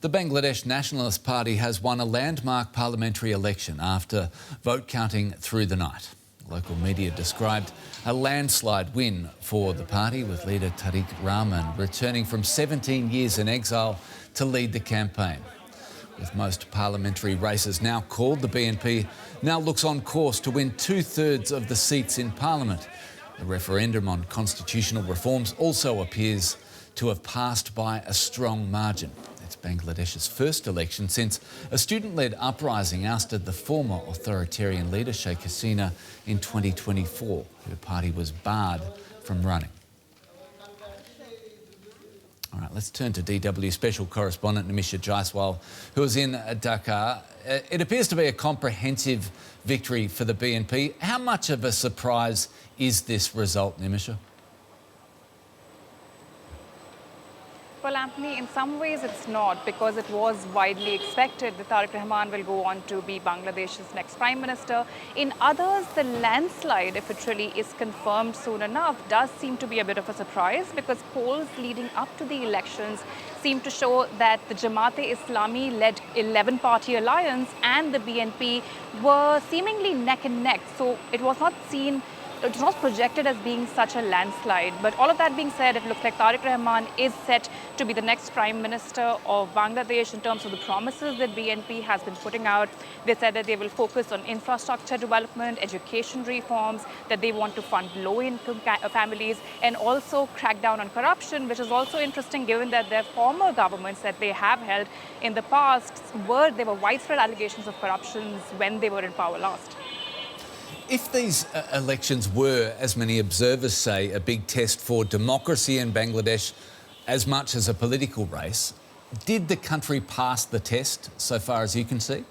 The Bangladesh Nationalist Party has won a landmark parliamentary election after vote counting through the night. Local media described a landslide win for the party, with leader Tarique Rahman returning from 17 years in exile to lead the campaign. With most parliamentary races now called, the BNP now looks on course to win 2/3 of the seats in Parliament. The referendum on constitutional reforms also appears to have passed by a strong margin. It's Bangladesh's first election since a student-led uprising ousted the former authoritarian leader Sheikh Hasina in 2024. Her party was barred from running. All right, let's turn to DW Special Correspondent Nimisha Jaiswal, who is in Dhaka. It appears to be a comprehensive victory for the BNP. How much of a surprise is this result, Nimisha? Well, Anthony, in some ways it's not, because it was widely expected that Tarique Rahman will go on to be Bangladesh's next Prime Minister. In others, the landslide, if it really is confirmed soon enough, does seem to be a bit of a surprise, because polls leading up to the elections seem to show that the Jamaat-e-Islami-led 11-party alliance and the BNP were seemingly neck and neck. So it was not projected as being such a landslide. But all of that being said, it looks like Tarique Rahman is set to be the next Prime Minister of Bangladesh. In terms of the promises that BNP has been putting out, they said that they will focus on infrastructure development, education reforms, that they want to fund low-income families, and also crack down on corruption, which is also interesting given that their former governments that they have held in the past there were widespread allegations of corruption when they were in power last. If these elections were, as many observers say, a big test for democracy in Bangladesh as much as a political race, did the country pass the test so far as you can see?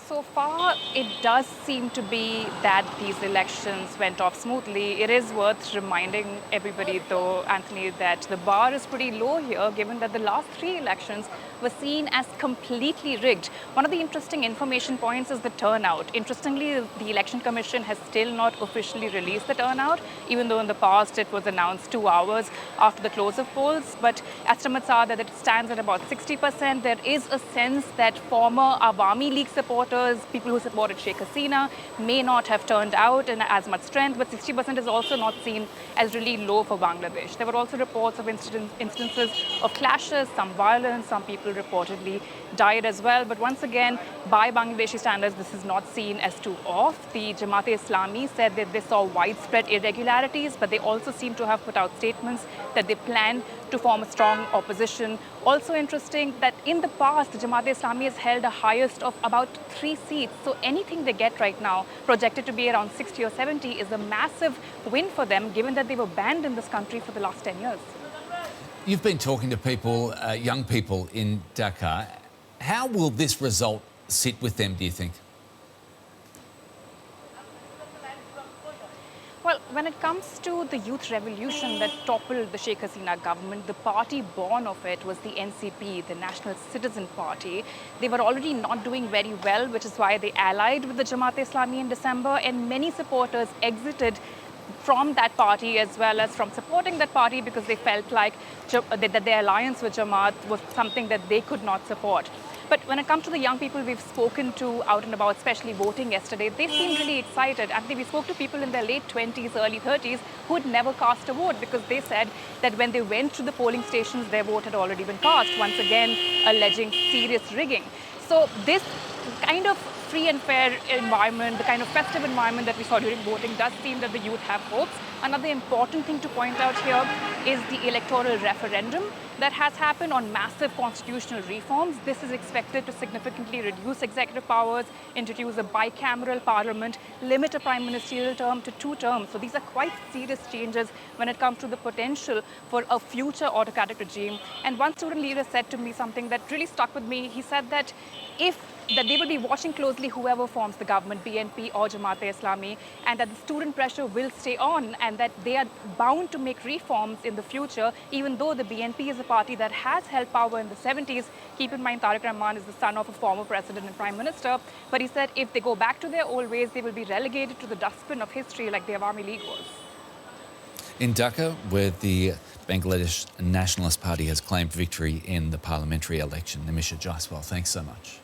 So far, it does seem to be that these elections went off smoothly. It is worth reminding everybody, though, Anthony, that the bar is pretty low here, given that the last 3 elections were seen as completely rigged. One of the interesting information points is the turnout. Interestingly, the Election Commission has still not officially released the turnout, even though in the past it was announced 2 hours after the close of polls. But estimates are that it stands at about 60%. There is a sense that former Awami League supporters, people who supported Sheikh Hasina, may not have turned out in as much strength, but 60% is also not seen as really low for Bangladesh. There were also reports of instances of clashes, some violence, some people reportedly died as well. But once again, by Bangladeshi standards, this is not seen as too off. The Jamaat-e-Islami said that they saw widespread irregularities, but they also seem to have put out statements that they plan to form a strong opposition. Also interesting that in the past, the Jamaat-e-Islami has held a highest of about 3 seats. So anything they get right now, projected to be around 60 or 70, is a massive win for them, given that they were banned in this country for the last 10 years. You've been talking to people, young people in Dhaka. How will this result sit with them, do you think? Well, when it comes to the youth revolution that toppled the Sheikh Hasina government, the party born of it was the NCP, the National Citizen Party. They were already not doing very well, which is why they allied with the Jamaat-e-Islami in December, and many supporters exited from that party as well as from supporting that party because they felt like that their alliance with Jamaat was something that they could not support. But when it comes to the young people we've spoken to out and about, especially voting yesterday, they seemed really excited. Actually, we spoke to people in their late 20s, early 30s who had never cast a vote, because they said that when they went to the polling stations, their vote had already been cast, once again alleging serious rigging. So this kind of free and fair environment, the kind of festive environment that we saw during voting, does seem that the youth have hopes. Another important thing to point out here is the electoral referendum that has happened on massive constitutional reforms. This is expected to significantly reduce executive powers, introduce a bicameral parliament, limit a prime ministerial term to 2 terms. So these are quite serious changes when it comes to the potential for a future autocratic regime. And one student leader said to me something that really stuck with me. He said that they will be watching closely whoever forms the government, BNP or Jamaat-e-Islami, and that the student pressure will stay on, and that they are bound to make reforms in the future, even though the BNP is a party that has held power in the 70s. Keep in mind, Tarique Rahman is the son of a former president and prime minister. But he said if they go back to their old ways, they will be relegated to the dustbin of history like the Awami League was. in Dhaka, where the Bangladesh Nationalist Party has claimed victory in the parliamentary election. Nimisha Jaiswal, thanks so much.